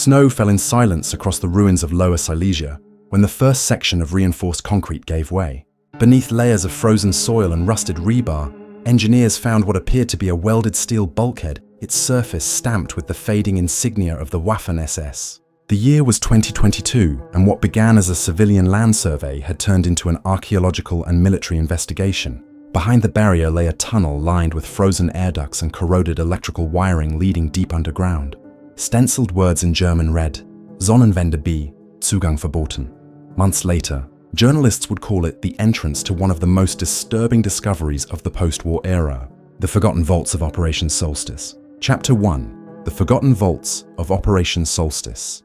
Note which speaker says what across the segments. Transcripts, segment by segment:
Speaker 1: Snow fell in silence across the ruins of Lower Silesia when the first section of reinforced concrete gave way. Beneath layers of frozen soil and rusted rebar, engineers found what appeared to be a welded steel bulkhead, its surface stamped with the fading insignia of the Waffen-SS. The year was 2022, and what began as a civilian land survey had turned into an archaeological and military investigation. Behind the barrier lay a tunnel lined with frozen air ducts and corroded electrical wiring leading deep underground. Stenciled words in German read, Sonnenwende B, Zugang verboten. Months later, journalists would call it the entrance to one of the most disturbing discoveries of the post-war era, the Forgotten Vaults of Operation Solstice. Chapter 1. The Forgotten Vaults of Operation Solstice.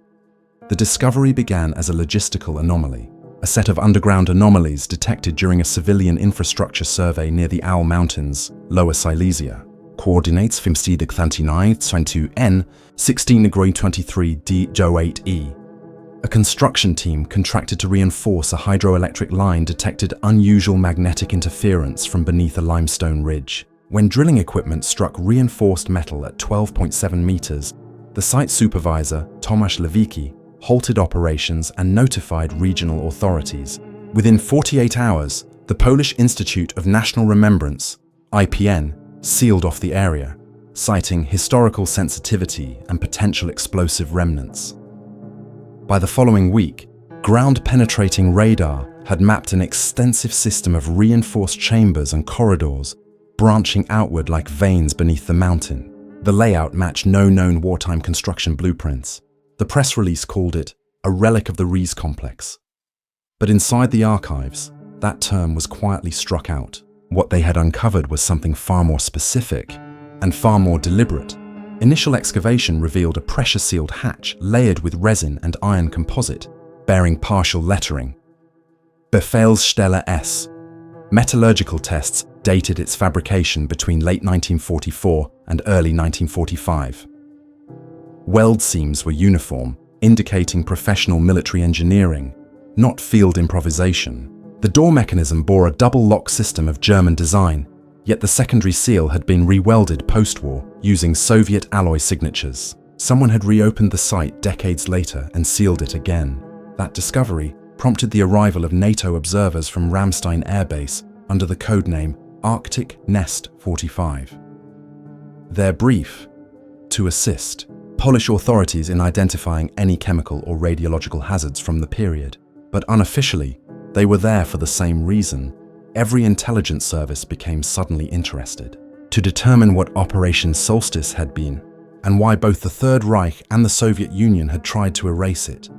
Speaker 1: The discovery began as a logistical anomaly, a set of underground anomalies detected during a civilian infrastructure survey near the Owl Mountains, Lower Silesia. Coordinates 1539-22N, 16°23D-WWII. A construction team contracted to reinforce a hydroelectric line detected unusual magnetic interference from beneath a limestone ridge. When drilling equipment struck reinforced metal at 12.7 meters, the site supervisor, Tomasz Lewicki, halted operations and notified regional authorities. Within 48 hours, the Polish Institute of National Remembrance, IPN, sealed off the area, citing historical sensitivity and potential explosive remnants. By the following week, ground-penetrating radar had mapped an extensive system of reinforced chambers and corridors, branching outward like veins beneath the mountain. The layout matched no known wartime construction blueprints. The press release called it a relic of the Ries complex. But inside the archives, that term was quietly struck out. What they had uncovered was something far more specific and far more deliberate. Initial excavation revealed a pressure-sealed hatch layered with resin and iron composite, bearing partial lettering. Befehlsstelle S. Metallurgical tests dated its fabrication between late 1944 and early 1945. Weld seams were uniform, indicating professional military engineering, not field improvisation. The door mechanism bore a double-lock system of German design, yet the secondary seal had been re-welded post-war using Soviet alloy signatures. Someone had reopened the site decades later and sealed it again. That discovery prompted the arrival of NATO observers from Ramstein Air Base under the codename Arctic Nest 45. Their brief: to assist Polish authorities in identifying any chemical or radiological hazards from the period. But unofficially, they were there for the same reason. Every intelligence service became suddenly interested to determine what Operation Solstice had been and why both the Third Reich and the Soviet Union had tried to erase it.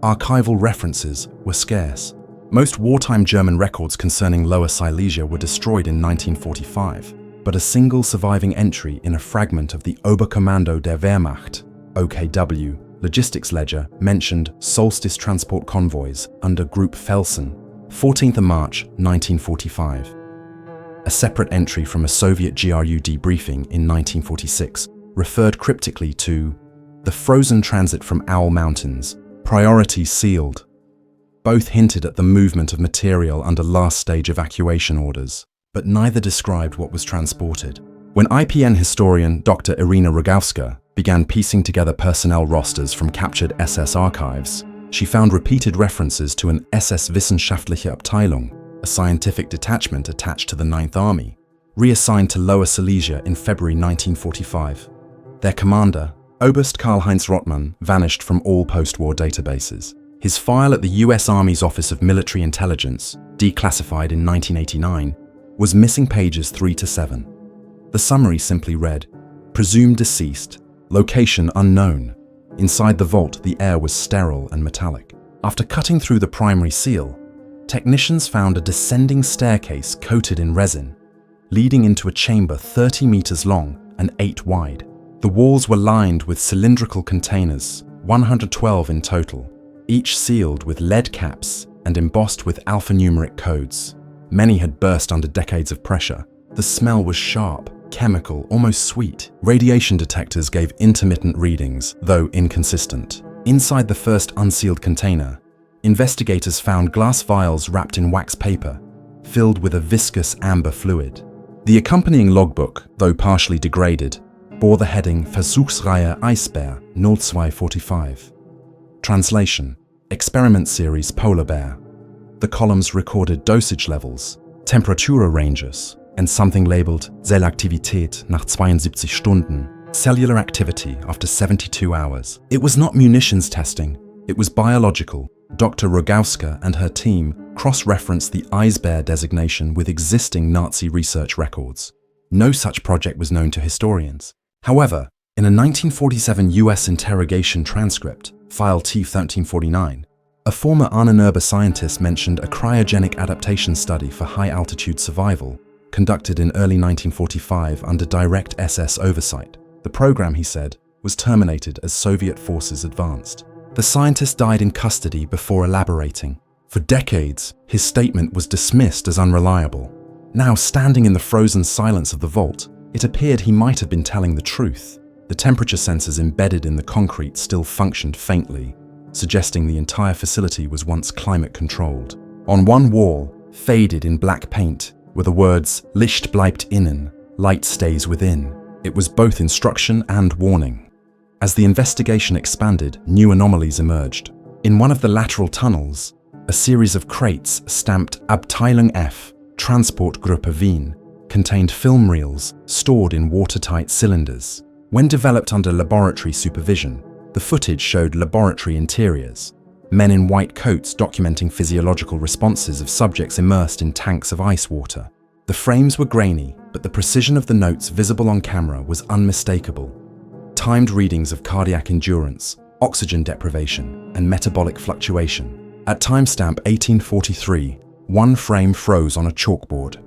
Speaker 1: Archival references were scarce. Most wartime German records concerning Lower Silesia were destroyed in 1945, but a single surviving entry in a fragment of the Oberkommando der Wehrmacht, OKW, logistics ledger mentioned Solstice transport convoys under Group Felsen, 14th of March 1945. A separate entry from a Soviet GRU debriefing in 1946 referred cryptically to the frozen transit from Owl Mountains, priority sealed. Both hinted at the movement of material under last stage evacuation orders, but neither described what was transported. When IPN historian Dr. Irina Rogowska began piecing together personnel rosters from captured SS archives, she found repeated references to an SS Wissenschaftliche Abteilung, a scientific detachment attached to the 9th Army, reassigned to Lower Silesia in February 1945. Their commander, Oberst Karl-Heinz Rottmann, vanished from all post-war databases. His file at the US Army's Office of Military Intelligence, declassified in 1989, was missing pages 3 to 7. The summary simply read, "Presumed deceased, location unknown. Inside the vault, the air was sterile and metallic." After cutting through the primary seal, technicians found a descending staircase coated in resin, leading into a chamber 30 meters long and 8 wide. The walls were lined with cylindrical containers, 112 in total, each sealed with lead caps and embossed with alphanumeric codes. Many had burst under decades of pressure. The smell was sharp, chemical, almost sweet. Radiation detectors gave intermittent readings, though inconsistent. Inside the first unsealed container, investigators found glass vials wrapped in wax paper, filled with a viscous amber fluid. The accompanying logbook, though partially degraded, bore the heading Versuchsreihe Eisbär 0245. Translation: Experiment Series Polar Bear. The columns recorded dosage levels, temperature ranges, and something labeled Zellaktivität nach 72 Stunden, cellular activity after 72 hours. It was not munitions testing, it was biological. Dr. Rogowska and her team cross-referenced the Eisbär designation with existing Nazi research records. No such project was known to historians. However, in a 1947 US interrogation transcript, file T1349, a former Ahnenerbe scientist mentioned a cryogenic adaptation study for high-altitude survival conducted in early 1945 under direct SS oversight. The program, he said, was terminated as Soviet forces advanced. The scientist died in custody before elaborating. For decades, his statement was dismissed as unreliable. Now, standing in the frozen silence of the vault, it appeared he might have been telling the truth. The temperature sensors embedded in the concrete still functioned faintly, suggesting the entire facility was once climate-controlled. On one wall, faded in black paint, were the words "Licht bleibt innen," light stays within. It was both instruction and warning. As the investigation expanded, new anomalies emerged. In one of the lateral tunnels, a series of crates stamped Abteilung F, Transportgruppe Wien, contained film reels stored in watertight cylinders. When developed under laboratory supervision, the footage showed laboratory interiors, men in white coats documenting physiological responses of subjects immersed in tanks of ice water. The frames were grainy, but the precision of the notes visible on camera was unmistakable. Timed readings of cardiac endurance, oxygen deprivation, and metabolic fluctuation. At timestamp 1843, one frame froze on a chalkboard.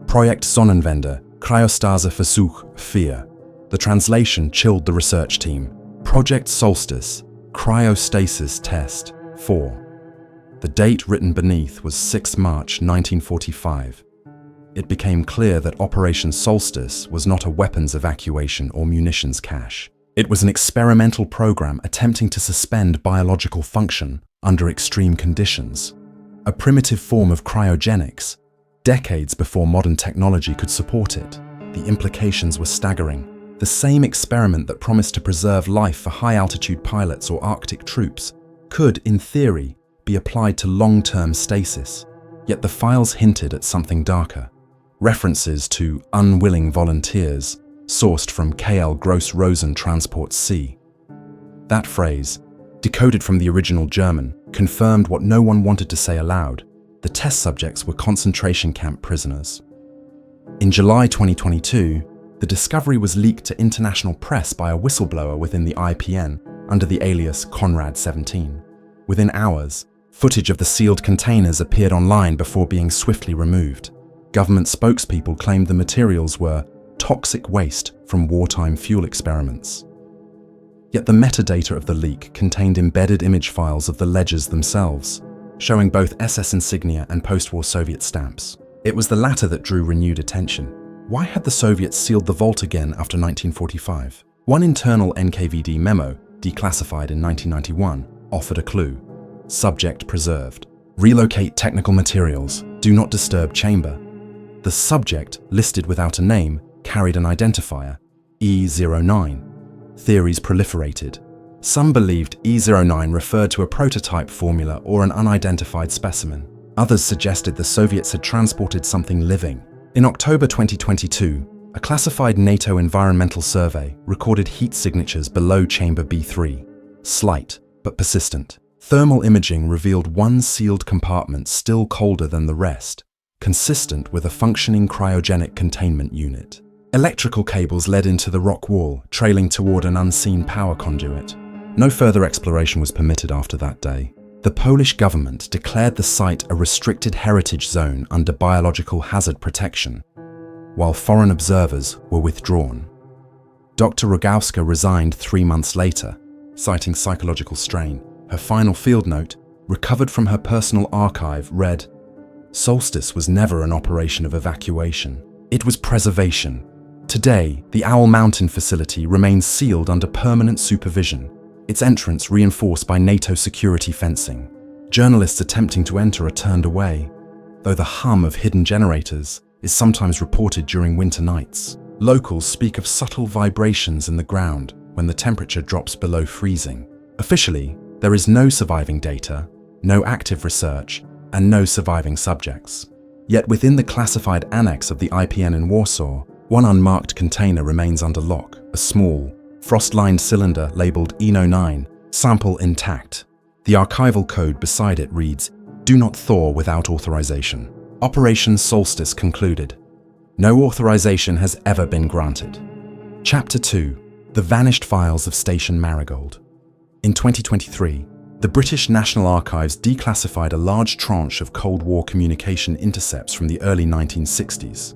Speaker 1: Projekt Sonnenwende, Cryostaseversuch 4. The translation chilled the research team. Project Solstice, Cryostasis Test 4. The date written beneath was 6 March 1945. It became clear that Operation Solstice was not a weapons evacuation or munitions cache. It was an experimental program attempting to suspend biological function under extreme conditions. A primitive form of cryogenics, decades before modern technology could support it. The implications were staggering. The same experiment that promised to preserve life for high-altitude pilots or Arctic troops could, in theory, be applied to long-term stasis. Yet the files hinted at something darker. References to unwilling volunteers, sourced from KL Gross-Rosen Transport C. That phrase, decoded from the original German, confirmed what no one wanted to say aloud. The test subjects were concentration camp prisoners. In July 2022, the discovery was leaked to international press by a whistleblower within the IPN under the alias Conrad17. Within hours, footage of the sealed containers appeared online before being swiftly removed. Government spokespeople claimed the materials were toxic waste from wartime fuel experiments. Yet the metadata of the leak contained embedded image files of the ledgers themselves, showing both SS insignia and post-war Soviet stamps. It was the latter that drew renewed attention. Why had the Soviets sealed the vault again after 1945? One internal NKVD memo, declassified in 1991, offered a clue. Subject preserved. Relocate technical materials. Do not disturb chamber. The subject, listed without a name, carried an identifier, E09. Theories proliferated. Some believed E09 referred to a prototype formula or an unidentified specimen. Others suggested the Soviets had transported something living. In October 2022, a classified NATO environmental survey recorded heat signatures below chamber B3, slight but persistent. Thermal imaging revealed one sealed compartment still colder than the rest, consistent with a functioning cryogenic containment unit. Electrical cables led into the rock wall, trailing toward an unseen power conduit. No further exploration was permitted after that day. The Polish government declared the site a restricted heritage zone under biological hazard protection, while foreign observers were withdrawn. Dr. Rogowska resigned 3 months later, citing psychological strain. Her final field note, recovered from her personal archive, read, "Solstice was never an operation of evacuation. It was preservation. Today, the Owl Mountain facility remains sealed under permanent supervision, its entrance reinforced by NATO security fencing. Journalists attempting to enter are turned away, though the hum of hidden generators is sometimes reported during winter nights." Locals speak of subtle vibrations in the ground when the temperature drops below freezing. Officially, there is no surviving data, no active research, and no surviving subjects. Yet within the classified annex of the IPN in Warsaw, one unmarked container remains under lock, a small, frost-lined cylinder labeled E09, sample intact. The archival code beside it reads, "Do not thaw without authorization. Operation Solstice concluded. No authorization has ever been granted." Chapter 2. The Vanished Files of Station Marigold. In 2023, the British National Archives declassified a large tranche of Cold War communication intercepts from the early 1960s.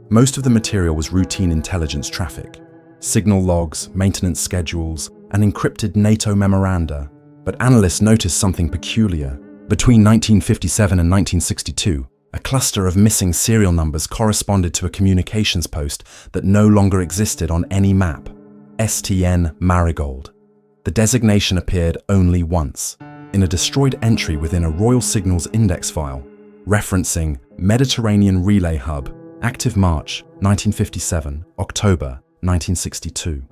Speaker 1: Most of the material was routine intelligence traffic, signal logs, maintenance schedules, and encrypted NATO memoranda, but analysts noticed something peculiar. Between 1957 and 1962, a cluster of missing serial numbers corresponded to a communications post that no longer existed on any map, STN Marigold. The designation appeared only once, in a destroyed entry within a Royal Signals index file, referencing Mediterranean Relay Hub, active March 1957, October 1962.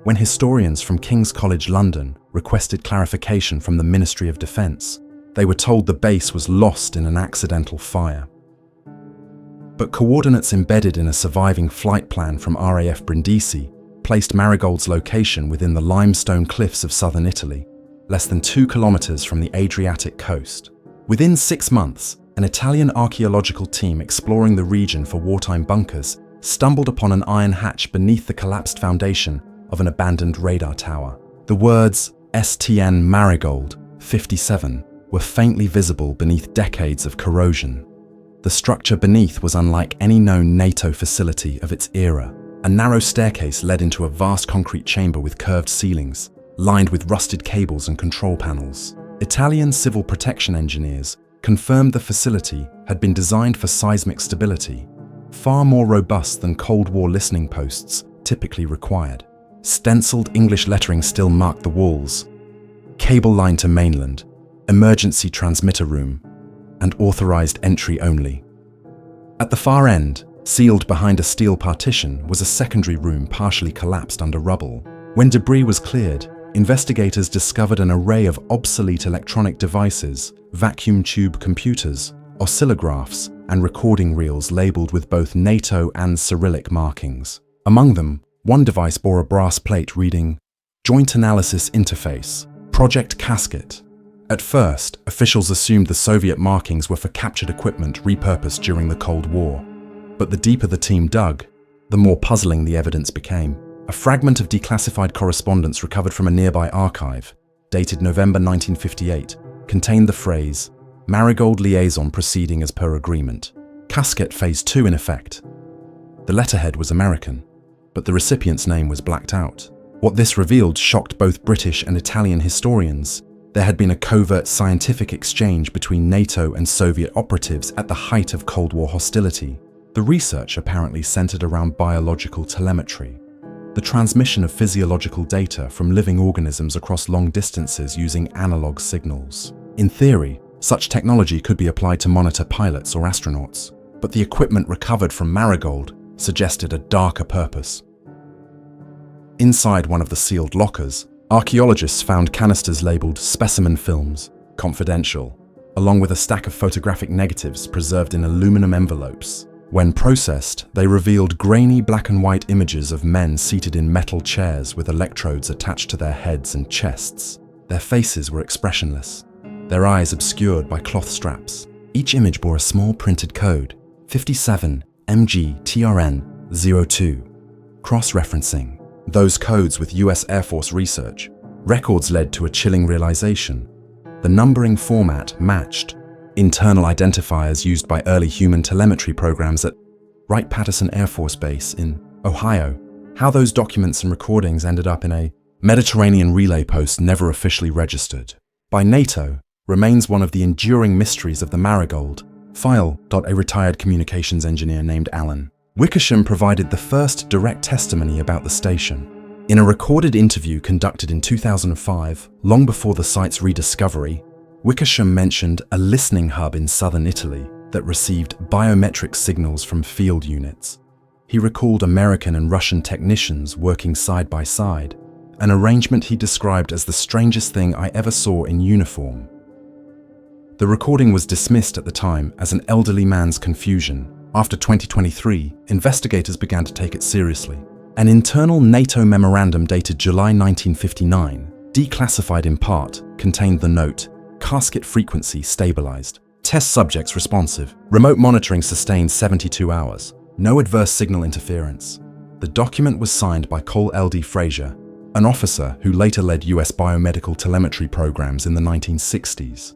Speaker 1: When historians from King's College London requested clarification from the Ministry of Defence, they were told the base was lost in an accidental fire. But coordinates embedded in a surviving flight plan from RAF Brindisi placed Marigold's location within the limestone cliffs of southern Italy, less than 2 kilometers from the Adriatic coast. Within 6 months, an Italian archaeological team exploring the region for wartime bunkers stumbled upon an iron hatch beneath the collapsed foundation of an abandoned radar tower. The words STN Marigold 57 were faintly visible beneath decades of corrosion. The structure beneath was unlike any known NATO facility of its era. A narrow staircase led into a vast concrete chamber with curved ceilings, lined with rusted cables and control panels. Italian civil protection engineers confirmed the facility had been designed for seismic stability, far more robust than Cold War listening posts typically required. Stenciled English lettering still marked the walls: cable line to mainland, emergency transmitter room, and authorized entry only. At the far end, sealed behind a steel partition, was a secondary room partially collapsed under rubble. When debris was cleared, investigators discovered an array of obsolete electronic devices, vacuum tube computers, oscillographs, and recording reels labeled with both NATO and Cyrillic markings. Among them, one device bore a brass plate reading, "Joint Analysis Interface, Project Casket." At first, officials assumed the Soviet markings were for captured equipment repurposed during the Cold War. But the deeper the team dug, the more puzzling the evidence became. A fragment of declassified correspondence recovered from a nearby archive, dated November 1958, contained the phrase, "Marigold liaison proceeding as per agreement. Casket Phase 2 in effect." The letterhead was American, but the recipient's name was blacked out. What this revealed shocked both British and Italian historians. There had been a covert scientific exchange between NATO and Soviet operatives at the height of Cold War hostility. The research apparently centered around biological telemetry, the transmission of physiological data from living organisms across long distances using analog signals. In theory, such technology could be applied to monitor pilots or astronauts, but the equipment recovered from Marigold suggested a darker purpose. Inside one of the sealed lockers, archaeologists found canisters labeled specimen films, confidential, along with a stack of photographic negatives preserved in aluminum envelopes. When processed, they revealed grainy black and white images of men seated in metal chairs with electrodes attached to their heads and chests. Their faces were expressionless, their eyes obscured by cloth straps. Each image bore a small printed code, 57 MG-TRN-02. Cross-referencing those codes with US Air Force research, records led to a chilling realization. The numbering format matched internal identifiers used by early human telemetry programs at Wright-Patterson Air Force Base in Ohio. How those documents and recordings ended up in a Mediterranean relay post never officially registered by NATO remains one of the enduring mysteries of the Marigold. File. A retired communications engineer named Alan Wickersham provided the first direct testimony about the station. In a recorded interview conducted in 2005, long before the site's rediscovery, Wickersham mentioned a listening hub in southern Italy that received biometric signals from field units. He recalled American and Russian technicians working side by side, an arrangement he described as the strangest thing I ever saw in uniform. The recording was dismissed at the time as an elderly man's confusion. After 2023, investigators began to take it seriously. An internal NATO memorandum dated July 1959, declassified in part, contained the note, "Casket frequency stabilized. Test subjects responsive. Remote monitoring sustained 72 hours. No adverse signal interference." The document was signed by Cole L.D. Frazier, an officer who later led US biomedical telemetry programs in the 1960s.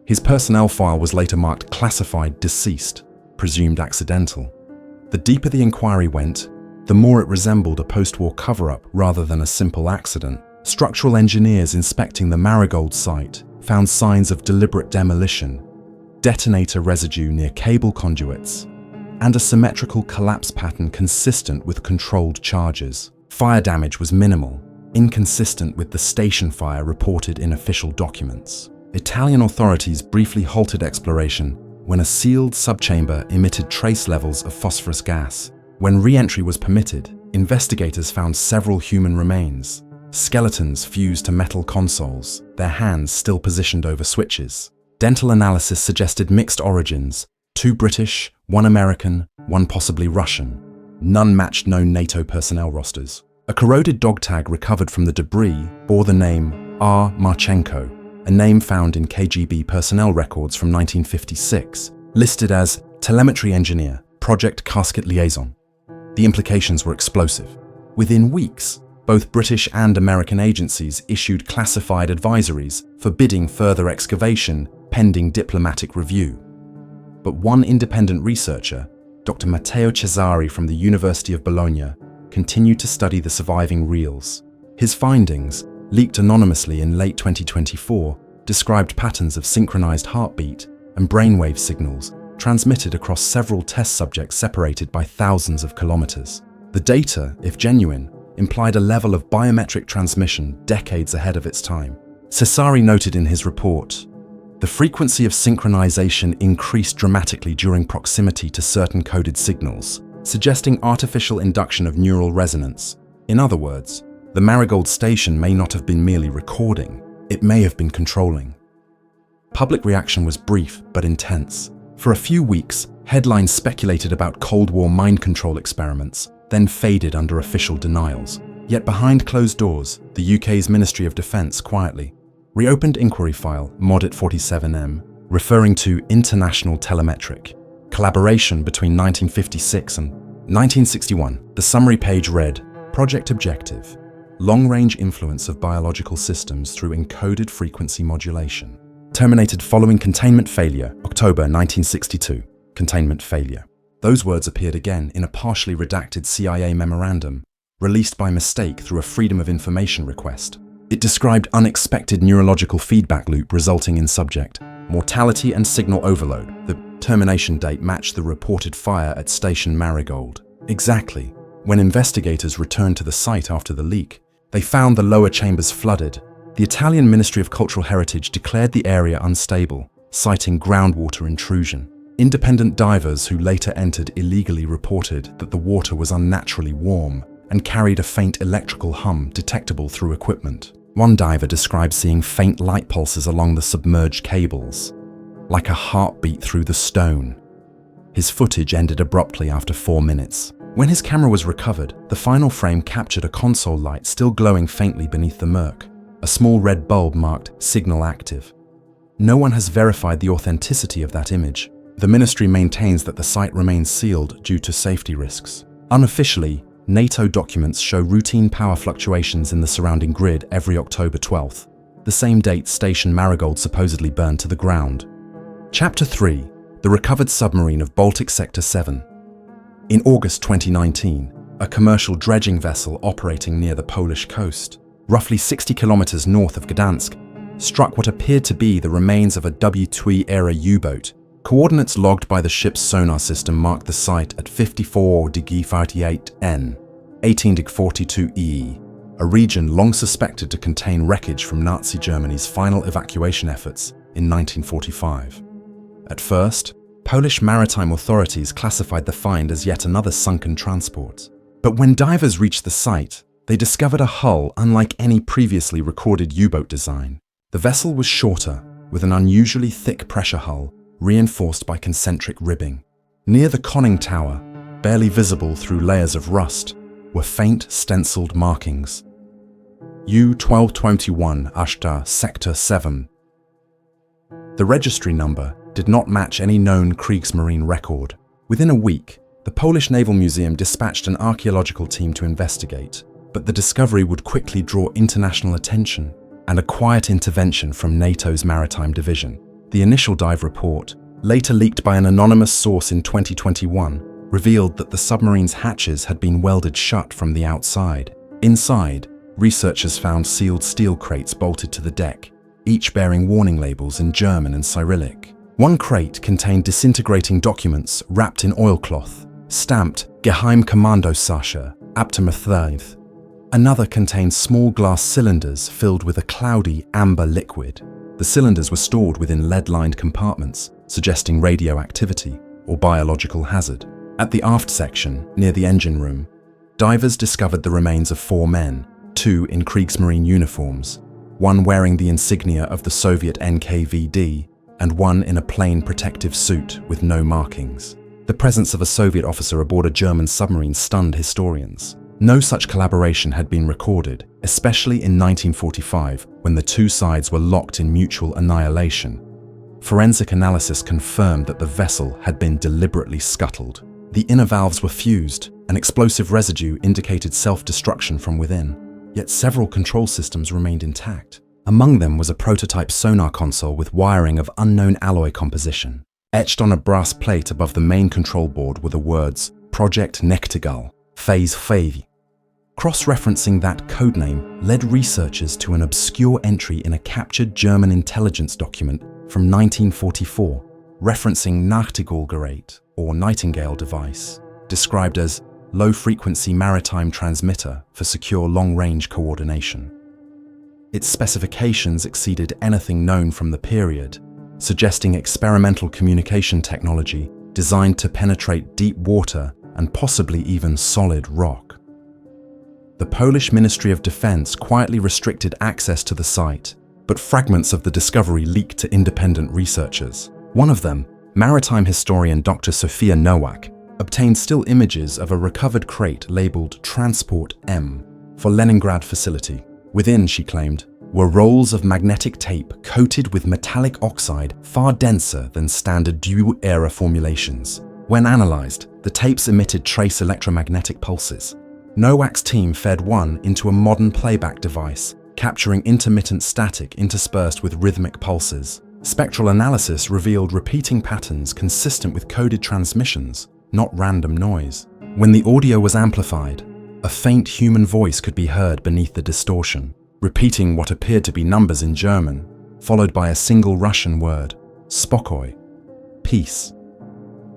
Speaker 1: His personnel file was later marked classified deceased, presumed accidental. The deeper the inquiry went, the more it resembled a post-war cover-up rather than a simple accident. Structural engineers inspecting the Marigold site found signs of deliberate demolition, detonator residue near cable conduits, and a symmetrical collapse pattern consistent with controlled charges. Fire damage was minimal, inconsistent with the station fire reported in official documents. Italian authorities briefly halted exploration when a sealed subchamber emitted trace levels of phosphorus gas. When re-entry was permitted, investigators found several human remains, skeletons fused to metal consoles, their hands still positioned over switches. Dental analysis suggested mixed origins, 2 British, 1 American, 1 possibly Russian. None matched known NATO personnel rosters. A corroded dog tag recovered from the debris bore the name R. Marchenko, a name found in KGB personnel records from 1956, listed as telemetry engineer, project casket liaison. The implications were explosive. Within weeks, both British and American agencies issued classified advisories forbidding further excavation pending diplomatic review. But one independent researcher, Dr. Matteo Cesari from the University of Bologna, continued to study the surviving reels. His findings, leaked anonymously in late 2024, described patterns of synchronized heartbeat and brainwave signals transmitted across several test subjects separated by thousands of kilometers. The data, if genuine, implied a level of biometric transmission decades ahead of its time. Cesari noted in his report, "The frequency of synchronization increased dramatically during proximity to certain coded signals, suggesting artificial induction of neural resonance. In other words, the Marigold station may not have been merely recording, it may have been controlling." Public reaction was brief but intense. For a few weeks, headlines speculated about Cold War mind control experiments, then faded under official denials. Yet behind closed doors, the UK's Ministry of Defence quietly reopened inquiry file Modit 47M, referring to international telemetric collaboration between 1956 and 1961. The summary page read, "Project Objective: Long-range influence of biological systems through encoded frequency modulation. Terminated following containment failure, October 1962. Containment failure." Those words appeared again in a partially redacted CIA memorandum, released by mistake through a Freedom of Information request. It described unexpected neurological feedback loop resulting in subject mortality and signal overload. The termination date matched the reported fire at Station Marigold. Exactly. When investigators returned to the site after the leak, they found the lower chambers flooded. The Italian Ministry of Cultural Heritage declared the area unstable, citing groundwater intrusion. Independent divers who later entered illegally reported that the water was unnaturally warm and carried a faint electrical hum detectable through equipment. One diver described seeing faint light pulses along the submerged cables, like a heartbeat through the stone. His footage ended abruptly after 4 minutes. When his camera was recovered, the final frame captured a console light still glowing faintly beneath the murk. A small red bulb marked "Signal Active." No one has verified the authenticity of that image. The ministry maintains that the site remains sealed due to safety risks. Unofficially, NATO documents show routine power fluctuations in the surrounding grid every October 12th, the same date Station Marigold supposedly burned to the ground. Chapter 3: The Recovered Submarine of Baltic Sector 7. In August 2019, a commercial dredging vessel operating near the Polish coast, roughly 60 kilometers north of Gdansk, struck what appeared to be the remains of a WWII-era U-boat. Coordinates logged by the ship's sonar system marked the site at 54°48'N, 18°42'E, a region long suspected to contain wreckage from Nazi Germany's final evacuation efforts in 1945. At first, Polish maritime authorities classified the find as yet another sunken transport. But when divers reached the site, they discovered a hull unlike any previously recorded U-boat design. The vessel was shorter, with an unusually thick pressure hull, reinforced by concentric ribbing. Near the conning tower, barely visible through layers of rust, were faint stenciled markings. U-1221 Ashta Sector 7. The registry number did not match any known Kriegsmarine record. Within a week, the Polish Naval Museum dispatched an archaeological team to investigate, but the discovery would quickly draw international attention and a quiet intervention from NATO's Maritime Division. The initial dive report, later leaked by an anonymous source in 2021, revealed that the submarine's hatches had been welded shut from the outside. Inside, researchers found sealed steel crates bolted to the deck, each bearing warning labels in German and Cyrillic. One crate contained disintegrating documents wrapped in oilcloth, stamped Geheimkommandosache, Abteilungsleiter. Another contained small glass cylinders filled with a cloudy amber liquid. The cylinders were stored within lead-lined compartments, suggesting radioactivity or biological hazard. At the aft section, near the engine room, divers discovered the remains of 4 men, 2 in Kriegsmarine uniforms, one wearing the insignia of the Soviet NKVD, and one in a plain protective suit with no markings. The presence of a Soviet officer aboard a German submarine stunned historians. No such collaboration had been recorded, especially in 1945, when the two sides were locked in mutual annihilation. Forensic analysis confirmed that the vessel had been deliberately scuttled. The inner valves were fused, an explosive residue indicated self-destruction from within. Yet several control systems remained intact. Among them was a prototype sonar console with wiring of unknown alloy composition. Etched on a brass plate above the main control board were the words Project Nectigal, Phase 5. Cross-referencing that codename led researchers to an obscure entry in a captured German intelligence document from 1944, referencing Nachtigallgerät, or Nightingale device, described as low-frequency maritime transmitter for secure long-range coordination. Its specifications exceeded anything known from the period, suggesting experimental communication technology designed to penetrate deep water and possibly even solid rock. The Polish Ministry of Defense quietly restricted access to the site, but fragments of the discovery leaked to independent researchers. One of them, maritime historian Dr. Sofia Nowak, obtained still images of a recovered crate labeled Transport M for Leningrad facility. Within, she claimed, were rolls of magnetic tape coated with metallic oxide far denser than standard WWII formulations. When analyzed, the tapes emitted trace electromagnetic pulses. Nowak's team fed one into a modern playback device, capturing intermittent static interspersed with rhythmic pulses. Spectral analysis revealed repeating patterns consistent with coded transmissions, not random noise. When the audio was amplified, a faint human voice could be heard beneath the distortion, repeating what appeared to be numbers in German, followed by a single Russian word, spokoj, peace.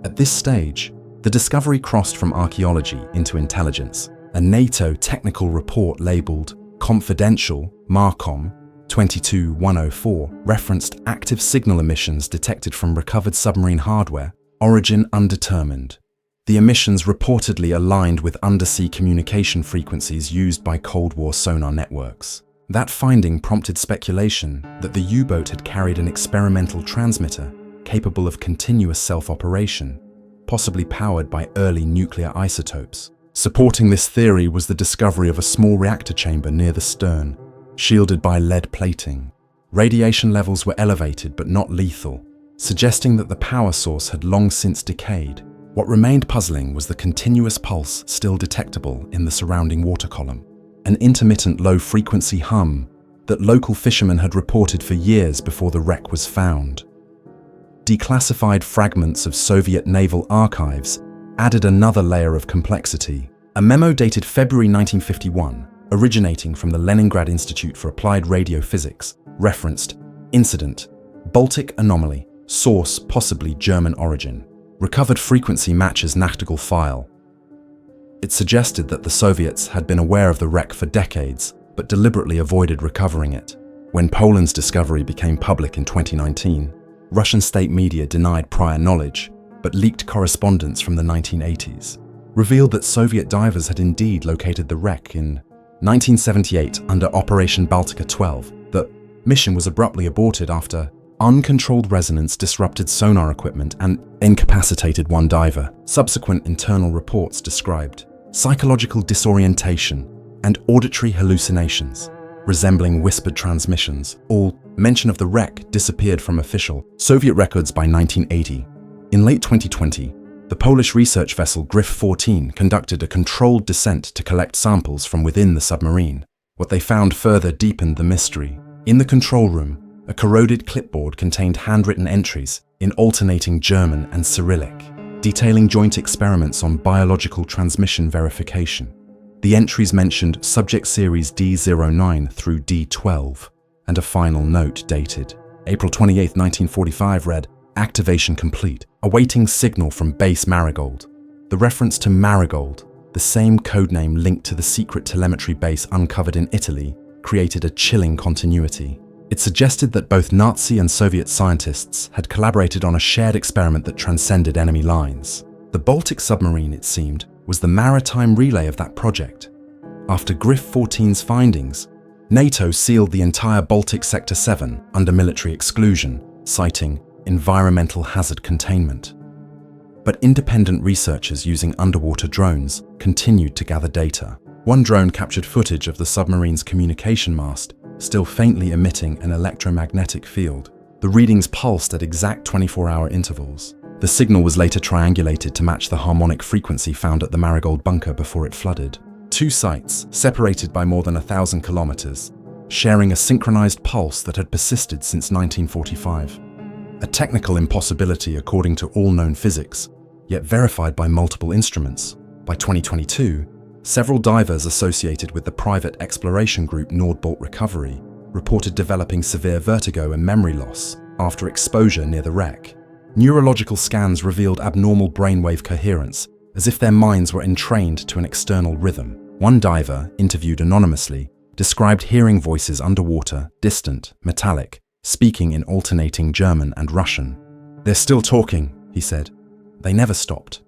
Speaker 1: At this stage, the discovery crossed from archaeology into intelligence. A NATO technical report labeled Confidential Marcom 22104 referenced active signal emissions detected from recovered submarine hardware, origin undetermined. The emissions reportedly aligned with undersea communication frequencies used by Cold War sonar networks. That finding prompted speculation that the U-boat had carried an experimental transmitter capable of continuous self-operation, possibly powered by early nuclear isotopes. Supporting this theory was the discovery of a small reactor chamber near the stern, shielded by lead plating. Radiation levels were elevated but not lethal, suggesting that the power source had long since decayed. What remained puzzling was the continuous pulse still detectable in the surrounding water column, an intermittent low-frequency hum that local fishermen had reported for years before the wreck was found. Declassified fragments of Soviet naval archives added another layer of complexity. A memo dated February 1951, originating from the Leningrad Institute for Applied Radiophysics, referenced incident, Baltic anomaly, source possibly German origin. Recovered frequency matches Nachtigall file. It suggested that the Soviets had been aware of the wreck for decades, but deliberately avoided recovering it. When Poland's discovery became public in 2019, Russian state media denied prior knowledge, but leaked correspondence from the 1980s revealed that Soviet divers had indeed located the wreck in 1978 under Operation Baltica 12. The mission was abruptly aborted after uncontrolled resonance disrupted sonar equipment and incapacitated one diver. Subsequent internal reports described psychological disorientation and auditory hallucinations, resembling whispered transmissions. All mention of the wreck disappeared from official Soviet records by 1980. In late 2020, the Polish research vessel Gryf 14 conducted a controlled descent to collect samples from within the submarine. What they found further deepened the mystery. In the control room, a corroded clipboard contained handwritten entries in alternating German and Cyrillic, detailing joint experiments on biological transmission verification. The entries mentioned subject series D09 through D12, and a final note dated April 28, 1945 read, "Activation complete, awaiting signal from base Marigold." The reference to Marigold, the same codename linked to the secret telemetry base uncovered in Italy, created a chilling continuity. It suggested that both Nazi and Soviet scientists had collaborated on a shared experiment that transcended enemy lines. The Baltic submarine, it seemed, was the maritime relay of that project. After Gryf 14's findings, NATO sealed the entire Baltic Sector 7 under military exclusion, citing environmental hazard containment. But independent researchers using underwater drones continued to gather data. One drone captured footage of the submarine's communication mast, still faintly emitting an electromagnetic field. The readings pulsed at exact 24-hour intervals. The signal was later triangulated to match the harmonic frequency found at the Marigold bunker before it flooded. Two sites, separated by more than 1,000 kilometers, sharing a synchronized pulse that had persisted since 1945. A technical impossibility according to all known physics, yet verified by multiple instruments. By 2022, several divers associated with the private exploration group Nordbolt Recovery reported developing severe vertigo and memory loss after exposure near the wreck. Neurological scans revealed abnormal brainwave coherence, as if their minds were entrained to an external rhythm. One diver, interviewed anonymously, described hearing voices underwater, distant, metallic, speaking in alternating German and Russian. "They're still talking," he said. "They never stopped."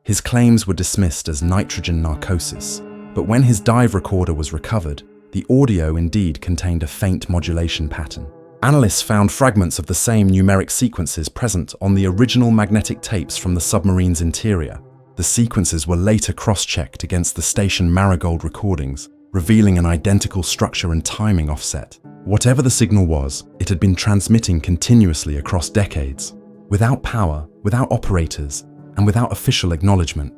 Speaker 1: His claims were dismissed as nitrogen narcosis, but when his dive recorder was recovered, the audio indeed contained a faint modulation pattern. Analysts found fragments of the same numeric sequences present on the original magnetic tapes from the submarine's interior. The sequences were later cross-checked against the station Marigold recordings, revealing an identical structure and timing offset. Whatever the signal was, it had been transmitting continuously across decades, without power, without operators, and without official acknowledgement.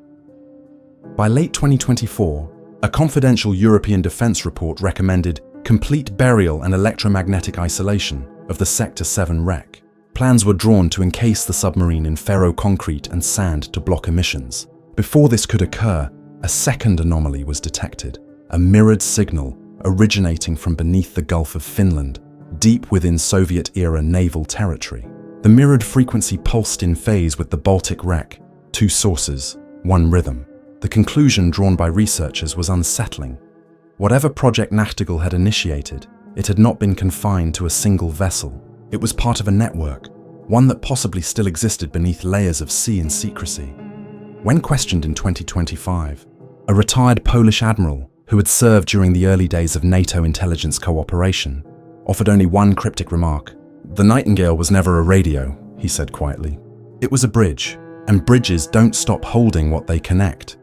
Speaker 1: By late 2024, a confidential European defense report recommended complete burial and electromagnetic isolation of the Sector 7 wreck. Plans were drawn to encase the submarine in ferroconcrete and sand to block emissions. Before this could occur, a second anomaly was detected, a mirrored signal originating from beneath the Gulf of Finland, deep within Soviet-era naval territory. The mirrored frequency pulsed in phase with the Baltic wreck, two sources, one rhythm. The conclusion drawn by researchers was unsettling. Whatever Project Nachtigall had initiated, it had not been confined to a single vessel. It was part of a network, one that possibly still existed beneath layers of sea and secrecy. When questioned in 2025, a retired Polish admiral who had served during the early days of NATO intelligence cooperation offered only one cryptic remark. "The Nightingale was never a radio," he said quietly. "It was a bridge, and bridges don't stop holding what they connect."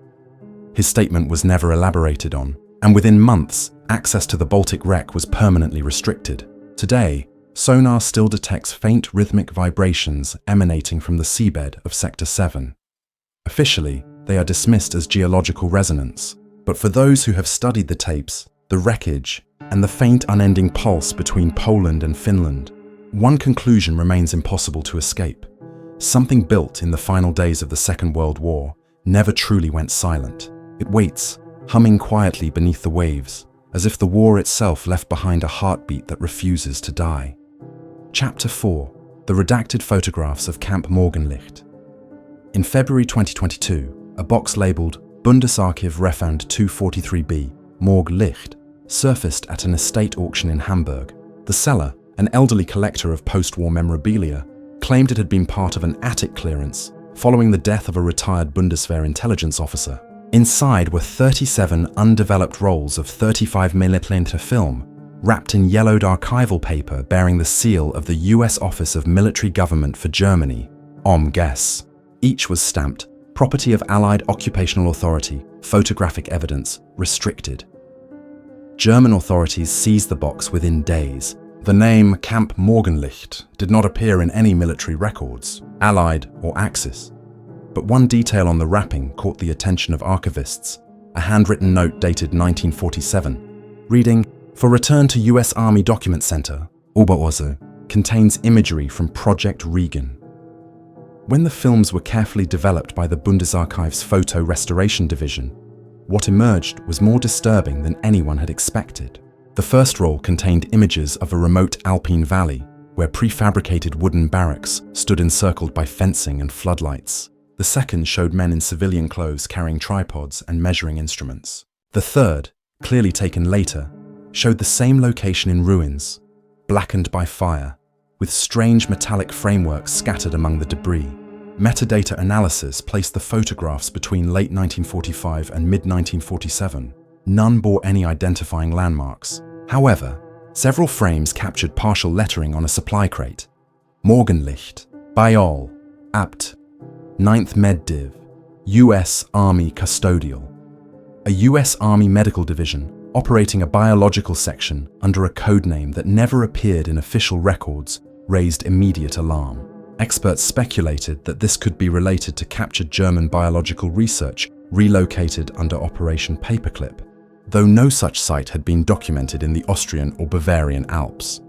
Speaker 1: His statement was never elaborated on, and within months, access to the Baltic wreck was permanently restricted. Today, sonar still detects faint rhythmic vibrations emanating from the seabed of Sector 7. Officially, they are dismissed as geological resonance, but for those who have studied the tapes, the wreckage, and the faint unending pulse between Poland and Finland, one conclusion remains impossible to escape. Something built in the final days of the Second World War never truly went silent. It waits, humming quietly beneath the waves, as if the war itself left behind a heartbeat that refuses to die. Chapter 4. The redacted photographs of Camp Morgenlicht. In February 2022, a box labelled Bundesarchiv Refund 243b, Morgenlicht, surfaced at an estate auction in Hamburg. The seller, an elderly collector of post-war memorabilia, claimed it had been part of an attic clearance following the death of a retired Bundeswehr intelligence officer. Inside were 37 undeveloped rolls of 35mm film, wrapped in yellowed archival paper bearing the seal of the US Office of Military Government for Germany, OMGES. Each was stamped, Property of Allied Occupational Authority, Photographic Evidence, Restricted. German authorities seized the box within days. The name Camp Morgenlicht did not appear in any military records, Allied or Axis. But one detail on the wrapping caught the attention of archivists, a handwritten note dated 1947, reading, "For return to US Army Document Center, Oberurse, contains imagery from Project Regan." When the films were carefully developed by the Bundesarchive's Photo Restoration Division, what emerged was more disturbing than anyone had expected. The first roll contained images of a remote Alpine valley where prefabricated wooden barracks stood encircled by fencing and floodlights. The second showed men in civilian clothes carrying tripods and measuring instruments. The third, clearly taken later, showed the same location in ruins, blackened by fire, with strange metallic frameworks scattered among the debris. Metadata analysis placed the photographs between late 1945 and mid-1947. None bore any identifying landmarks. However, several frames captured partial lettering on a supply crate. Morgenlicht, Bayol, Abt, 9th Meddiv, US Army Custodial. A US Army Medical Division operating a biological section under a codename that never appeared in official records raised immediate alarm. Experts speculated that this could be related to captured German biological research relocated under Operation Paperclip, though no such site had been documented in the Austrian or Bavarian Alps.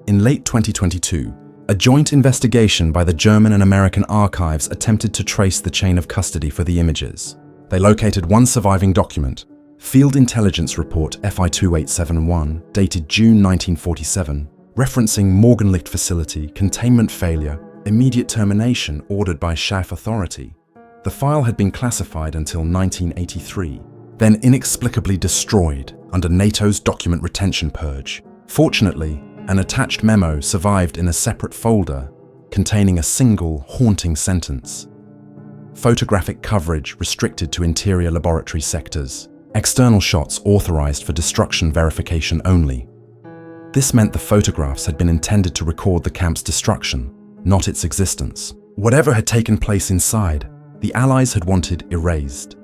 Speaker 1: In late 2022, a joint investigation by the German and American archives attempted to trace the chain of custody for the images. They located one surviving document, Field Intelligence Report FI2871, dated June 1947, referencing Morgenlicht facility, containment failure, immediate termination ordered by Schaff Authority. The file had been classified until 1983, then inexplicably destroyed under NATO's document retention purge. Fortunately, an attached memo survived in a separate folder containing a single haunting sentence. Photographic coverage restricted to interior laboratory sectors. External shots authorized for destruction verification only. This meant the photographs had been intended to record the camp's destruction, not its existence. Whatever had taken place inside, the Allies had wanted erased.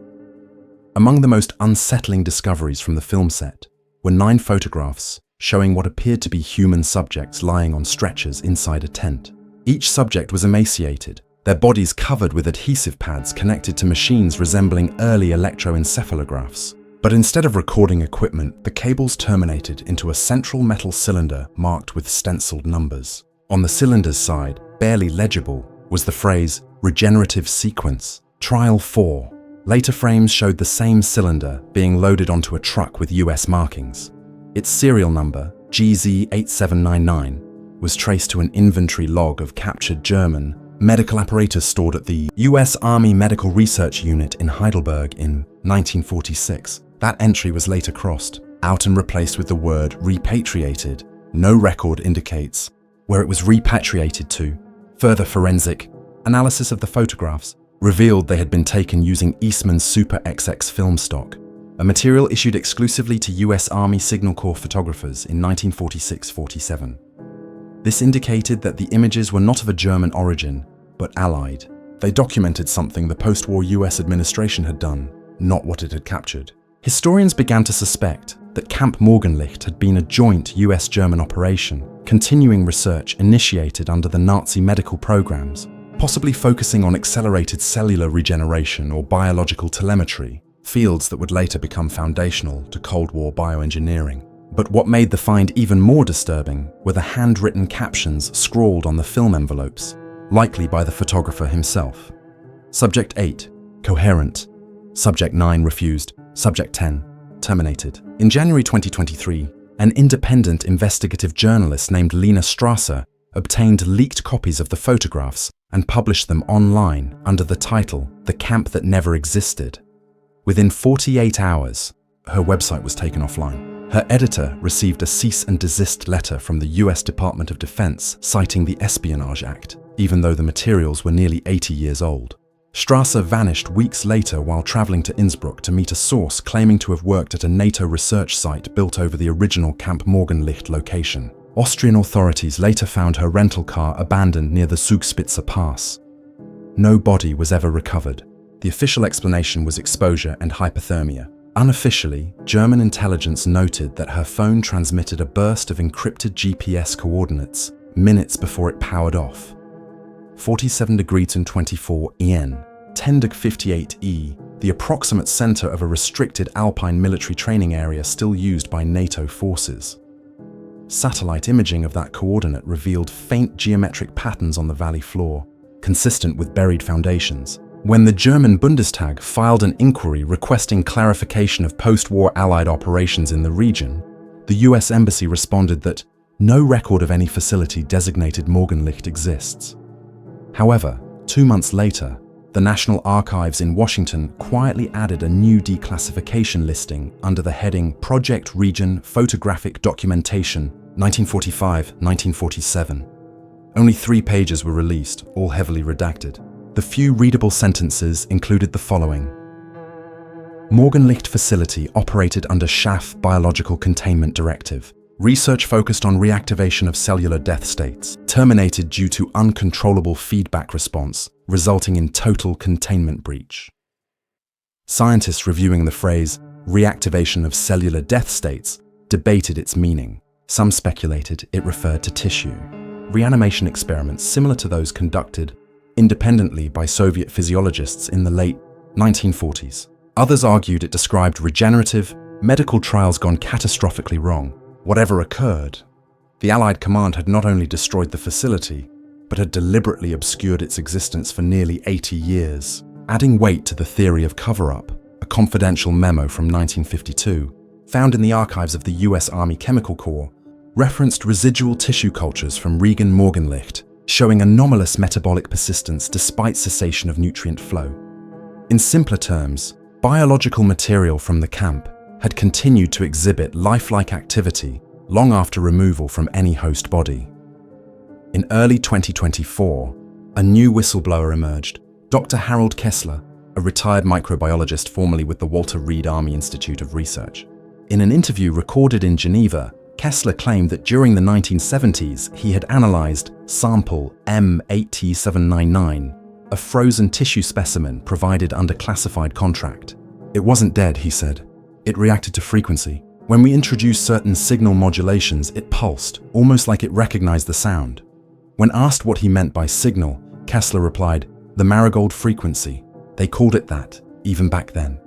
Speaker 1: Among the most unsettling discoveries from the film set were 9 photographs showing what appeared to be human subjects lying on stretchers inside a tent. Each subject was emaciated, their bodies covered with adhesive pads connected to machines resembling early electroencephalographs. But instead of recording equipment, the cables terminated into a central metal cylinder marked with stenciled numbers. On the cylinder's side, barely legible, was the phrase "Regenerative Sequence, Trial 4. Later frames showed the same cylinder being loaded onto a truck with US markings. Its serial number, GZ8799, was traced to an inventory log of captured German medical apparatus stored at the US Army Medical Research Unit in Heidelberg in 1946. That entry was later crossed out and replaced with the word repatriated. No record indicates where it was repatriated to. Further forensic analysis of the photographs revealed they had been taken using Eastman's Super XX film stock, a material issued exclusively to US Army Signal Corps photographers in 1946-47. This indicated that the images were not of a German origin, but Allied. They documented something the post-war US administration had done, not what it had captured. Historians began to suspect that Camp Morgenlicht had been a joint US-German operation, continuing research initiated under the Nazi medical programs, possibly focusing on accelerated cellular regeneration or biological telemetry, fields that would later become foundational to Cold War bioengineering. But what made the find even more disturbing were the handwritten captions scrawled on the film envelopes, likely by the photographer himself. Subject 8, coherent. Subject 9 refused. Subject 10, terminated. In January 2023, an independent investigative journalist named Lena Strasser obtained leaked copies of the photographs and published them online under the title "The Camp That Never Existed." Within 48 hours, her website was taken offline. Her editor received a cease and desist letter from the US Department of Defense citing the Espionage Act. even though the materials were nearly 80 years old. Strasser vanished weeks later while traveling to Innsbruck to meet a source claiming to have worked at a NATO research site built over the original Camp Morgenlicht location. Austrian authorities later found her rental car abandoned near the Zugspitze Pass. No body was ever recovered. The official explanation was exposure and hypothermia. Unofficially, German intelligence noted that her phone transmitted a burst of encrypted GPS coordinates minutes before it powered off. 47 degrees and 24 EN, 10°58 E, the approximate center of a restricted alpine military training area still used by NATO forces. Satellite imaging of that coordinate revealed faint geometric patterns on the valley floor, consistent with buried foundations. When the German Bundestag filed an inquiry requesting clarification of post-war Allied operations in the region, the US Embassy responded that no record of any facility designated Morgenlicht exists. However, 2 months later, the National Archives in Washington quietly added a new declassification listing under the heading Project Region Photographic Documentation 1945-1947. Only 3 pages were released, all heavily redacted. The few readable sentences included the following. Morgenlicht facility operated under SHAF Biological Containment Directive. Research focused on reactivation of cellular death states, terminated due to uncontrollable feedback response, resulting in total containment breach. Scientists reviewing the phrase reactivation of cellular death states debated its meaning. Some speculated it referred to tissue. Reanimation experiments similar to those conducted independently by Soviet physiologists in the late 1940s. Others argued it described regenerative, medical trials gone catastrophically wrong. Whatever occurred, the Allied command had not only destroyed the facility, but had deliberately obscured its existence for nearly 80 years. Adding weight to the theory of cover-up, a confidential memo from 1952, found in the archives of the US Army Chemical Corps, referenced residual tissue cultures from Regen Morgenlicht, showing anomalous metabolic persistence despite cessation of nutrient flow. In simpler terms, biological material from the camp had continued to exhibit lifelike activity long after removal from any host body. In early 2024, a new whistleblower emerged, Dr. Harold Kessler, a retired microbiologist formerly with the Walter Reed Army Institute of Research. In an interview recorded in Geneva, Kessler claimed that during the 1970s he had analyzed sample M8799, a frozen tissue specimen provided under classified contract. It wasn't dead, he said. It reacted to frequency. When we introduced certain signal modulations, it pulsed, almost like it recognized the sound. When asked what he meant by signal, Kessler replied, "The marigold frequency. They called it that, even back then."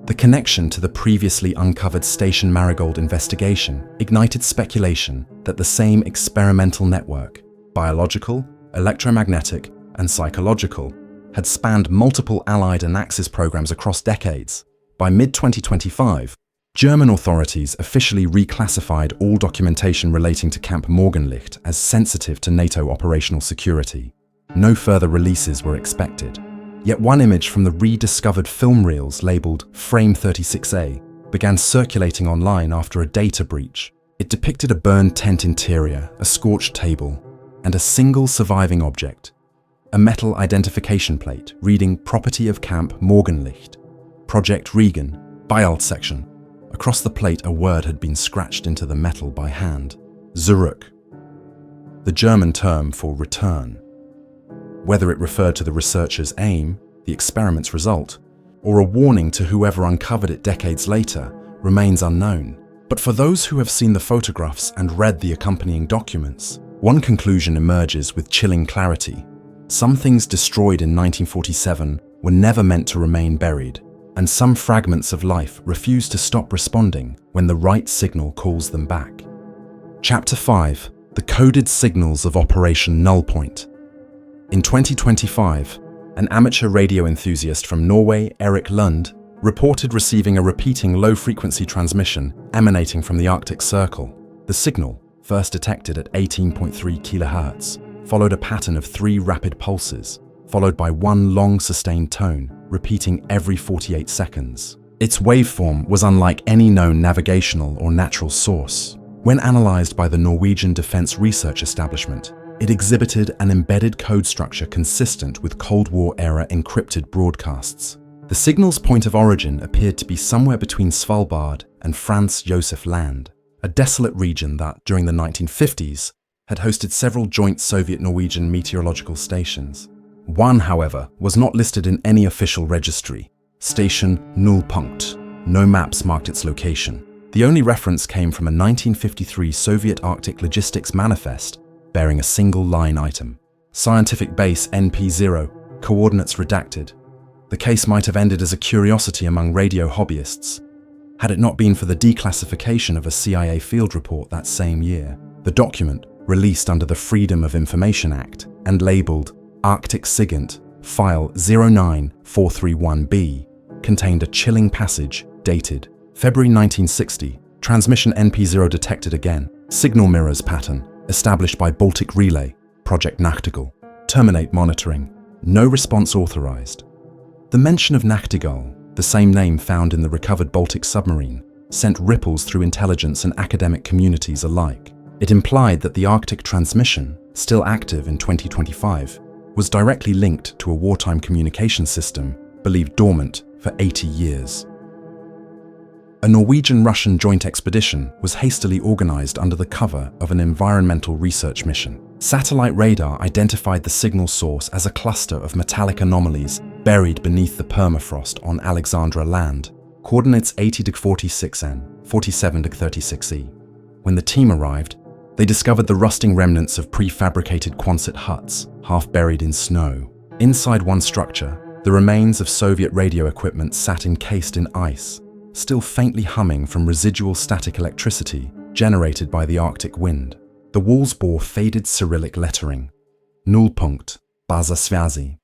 Speaker 1: The connection to the previously uncovered Station Marigold investigation ignited speculation that the same experimental network, biological, electromagnetic, and psychological, had spanned multiple Allied and Axis programs across decades. By mid-2025, German authorities officially reclassified all documentation relating to Camp Morgenlicht as sensitive to NATO operational security. No further releases were expected. Yet one image from the rediscovered film reels labeled Frame 36A began circulating online after a data breach. It depicted a burned tent interior, a scorched table, and a single surviving object, a metal identification plate reading Property of Camp Morgenlicht, Project Regen, Bild section. Across the plate a word had been scratched into the metal by hand. Zurück, the German term for return. Whether it referred to the researcher's aim, the experiment's result, or a warning to whoever uncovered it decades later, remains unknown. But for those who have seen the photographs and read the accompanying documents, one conclusion emerges with chilling clarity. Some things destroyed in 1947 were never meant to remain buried, and some fragments of life refuse to stop responding when the right signal calls them back. Chapter 5: The Coded Signals of Operation Nullpoint. In 2025, an amateur radio enthusiast from Norway, Erik Lund, reported receiving a repeating low-frequency transmission emanating from the Arctic Circle. The signal, first detected at 18.3 kHz, followed a pattern of 3 rapid pulses, followed by one long sustained tone, repeating every 48 seconds. Its waveform was unlike any known navigational or natural source. When analyzed by the Norwegian Defense Research Establishment, It exhibited an embedded code structure consistent with Cold War-era encrypted broadcasts. The signal's point of origin appeared to be somewhere between Svalbard and Franz Josef Land, a desolate region that, during the 1950s, had hosted several joint Soviet-Norwegian meteorological stations. One, however, was not listed in any official registry. Station Nullpunkt. No maps marked its location. The only reference came from a 1953 Soviet Arctic logistics manifest bearing a single line item. Scientific base NP0, coordinates redacted. The case might have ended as a curiosity among radio hobbyists, had it not been for the declassification of a CIA field report that same year. The document, released under the Freedom of Information Act and labeled Arctic SIGINT, File 09431B, contained a chilling passage dated February 1960. Transmission NP0 detected again. Signal mirrors pattern established by Baltic Relay, Project Nachtigall. Terminate monitoring. No response authorized. The mention of Nachtigall, the same name found in the recovered Baltic submarine, sent ripples through intelligence and academic communities alike. It implied that the Arctic transmission, still active in 2025, was directly linked to a wartime communication system believed dormant for 80 years. A Norwegian-Russian joint expedition was hastily organized under the cover of an environmental research mission. Satellite radar identified the signal source as a cluster of metallic anomalies buried beneath the permafrost on Alexandra Land, coordinates 80-46N, 47-36E. When the team arrived, they discovered the rusting remnants of prefabricated Quonset huts, half buried in snow. Inside one structure, the remains of Soviet radio equipment sat encased in ice, still faintly humming from residual static electricity generated by the Arctic wind. The walls bore faded Cyrillic lettering. Nullpunkt, Baza Svazi.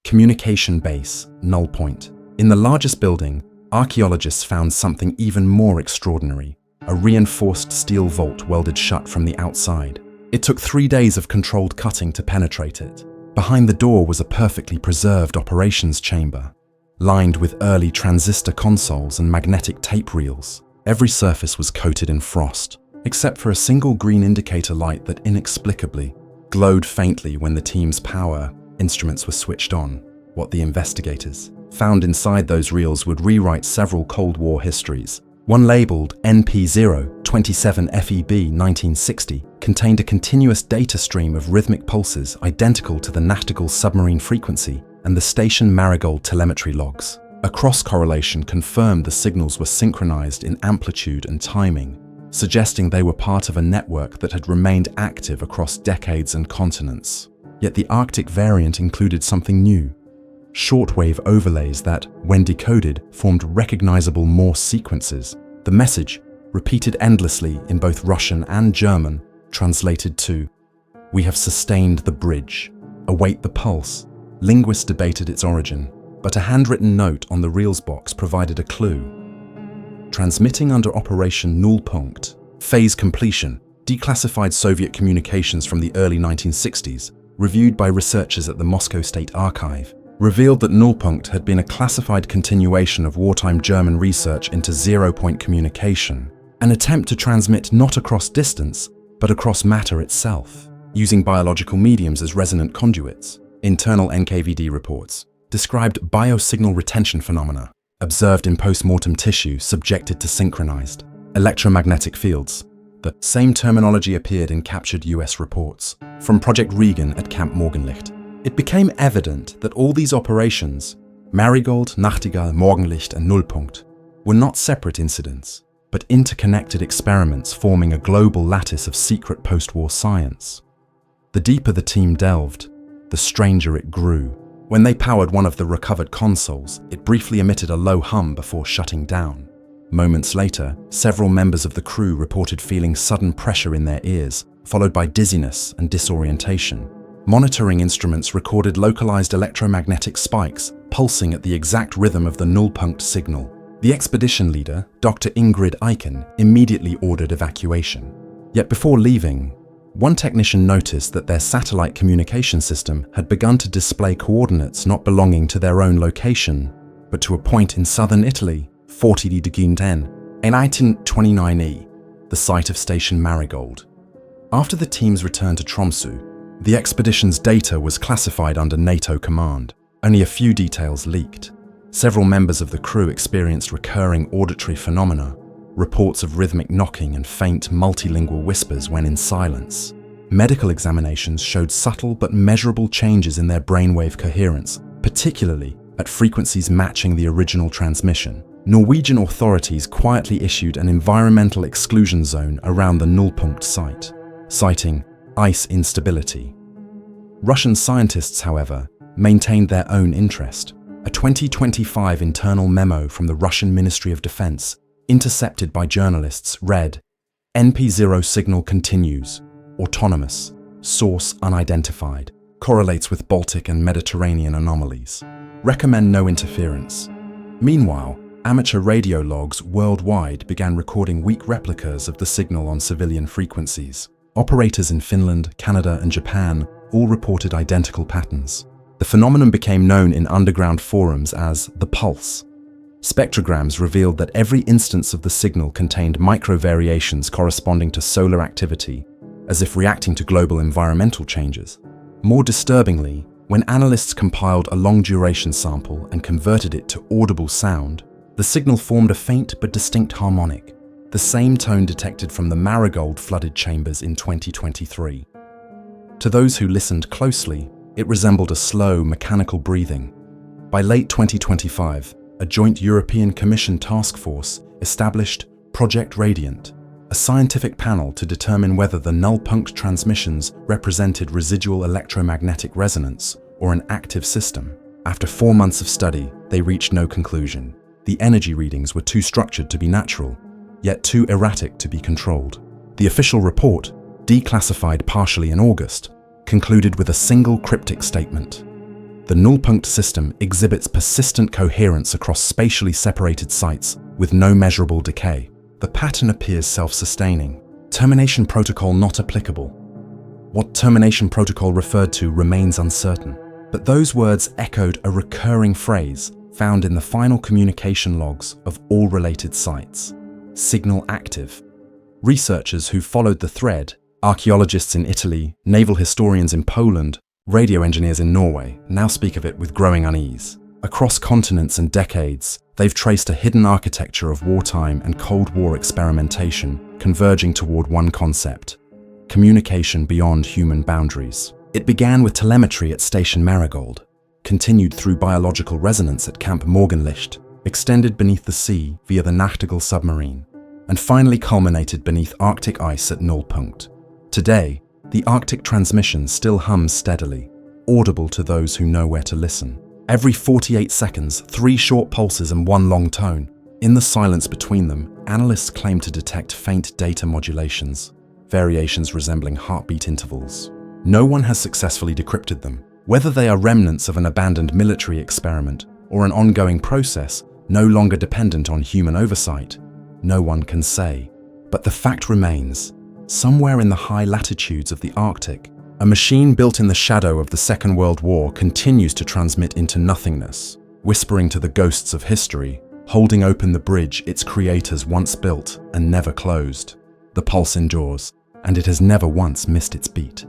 Speaker 1: Communication base, null point. In the largest building, archaeologists found something even more extraordinary, a reinforced steel vault welded shut from the outside. It took 3 days of controlled cutting to penetrate it. Behind the door was a perfectly preserved operations chamber, lined with early transistor consoles and magnetic tape reels. Every surface was coated in frost, except for a single green indicator light that inexplicably glowed faintly when the team's power instruments were switched on. What the investigators found inside those reels would rewrite several Cold War histories. One labeled NP027FEB 1960 contained a continuous data stream of rhythmic pulses identical to the Nachtigall submarine frequency and the station Marigold telemetry logs. A cross-correlation confirmed the signals were synchronized in amplitude and timing, suggesting they were part of a network that had remained active across decades and continents. Yet the Arctic variant included something new: shortwave overlays that, when decoded, formed recognizable Morse sequences. The message, repeated endlessly in both Russian and German, translated to, "We have sustained the bridge. Await the pulse." Linguists debated its origin, but a handwritten note on the reels box provided a clue. Transmitting under Operation Nullpunkt, phase completion, declassified Soviet communications from the early 1960s, reviewed by researchers at the Moscow State Archive, revealed that Nullpunkt had been a classified continuation of wartime German research into zero-point communication, an attempt to transmit not across distance, but across matter itself, using biological mediums as resonant conduits. Internal NKVD reports described biosignal retention phenomena observed in post-mortem tissue subjected to synchronized electromagnetic fields. The same terminology appeared in captured US reports from Project Regan at Camp Morgenlicht. It became evident that all these operations, Marigold, Nachtigall, Morgenlicht and Nullpunkt, were not separate incidents, but interconnected experiments forming a global lattice of secret post-war science. The deeper the team delved, the stranger it grew. When they powered one of the recovered consoles, it briefly emitted a low hum before shutting down. Moments later, several members of the crew reported feeling sudden pressure in their ears, followed by dizziness and disorientation. Monitoring instruments recorded localized electromagnetic spikes pulsing at the exact rhythm of the Nullpunkt signal. The expedition leader, Dr. Ingrid Eichen, immediately ordered evacuation. Yet before leaving, one technician noticed that their satellite communication system had begun to display coordinates not belonging to their own location, but to a point in southern Italy, 40°10, in 1829E, the site of Station Marigold. After the team's return to Tromsø, The expedition's data was classified under NATO command. Only a few details leaked. Several members of the crew experienced recurring auditory phenomena, reports of rhythmic knocking and faint multilingual whispers when in silence. Medical examinations showed subtle but measurable changes in their brainwave coherence, particularly at frequencies matching the original transmission. Norwegian authorities quietly issued an environmental exclusion zone around the Nullpunkt site, citing ice instability. Russian scientists, however, maintained their own interest. A 2025 internal memo from the Russian Ministry of Defense, intercepted by journalists, read, "NP0 signal continues, autonomous, source unidentified, correlates with Baltic and Mediterranean anomalies. Recommend no interference." Meanwhile, amateur radio logs worldwide began recording weak replicas of the signal on civilian frequencies. Operators in Finland, Canada, and Japan all reported identical patterns. The phenomenon became known in underground forums as the pulse. Spectrograms revealed that every instance of the signal contained micro-variations corresponding to solar activity, as if reacting to global environmental changes. More disturbingly, when analysts compiled a long-duration sample and converted it to audible sound, the signal formed a faint but distinct harmonic, the same tone detected from the Marigold-flooded chambers in 2023. To those who listened closely, it resembled a slow, mechanical breathing. By late 2025, a joint European Commission task force established Project Radiant, a scientific panel to determine whether the Nullpunkt transmissions represented residual electromagnetic resonance or an active system. After 4 months of study, they reached no conclusion. The energy readings were too structured to be natural, yet too erratic to be controlled. The official report, declassified partially in August, concluded with a single cryptic statement. The Nullpunkt system exhibits persistent coherence across spatially separated sites with no measurable decay. The pattern appears self-sustaining. Termination protocol not applicable. What termination protocol referred to remains uncertain, but those words echoed a recurring phrase found in the final communication logs of all related sites. Signal active. Researchers who followed the thread, archaeologists in Italy, naval historians in Poland, radio engineers in Norway, now speak of it with growing unease. Across continents and decades, they've traced a hidden architecture of wartime and Cold War experimentation converging toward one concept: communication beyond human boundaries. It began with telemetry at Station Marigold, continued through biological resonance at Camp Morgenlicht, extended beneath the sea via the Nachtigall submarine, and finally culminated beneath Arctic ice at Nullpunkt. Today, the Arctic transmission still hums steadily, audible to those who know where to listen. Every 48 seconds, 3 short pulses and 1 long tone. In the silence between them, analysts claim to detect faint data modulations, variations resembling heartbeat intervals. No one has successfully decrypted them. Whether they are remnants of an abandoned military experiment or an ongoing process no longer dependent on human oversight, no one can say. But the fact remains, somewhere in the high latitudes of the Arctic, a machine built in the shadow of the Second World War continues to transmit into nothingness, whispering to the ghosts of history, holding open the bridge its creators once built and never closed. The pulse endures, and it has never once missed its beat.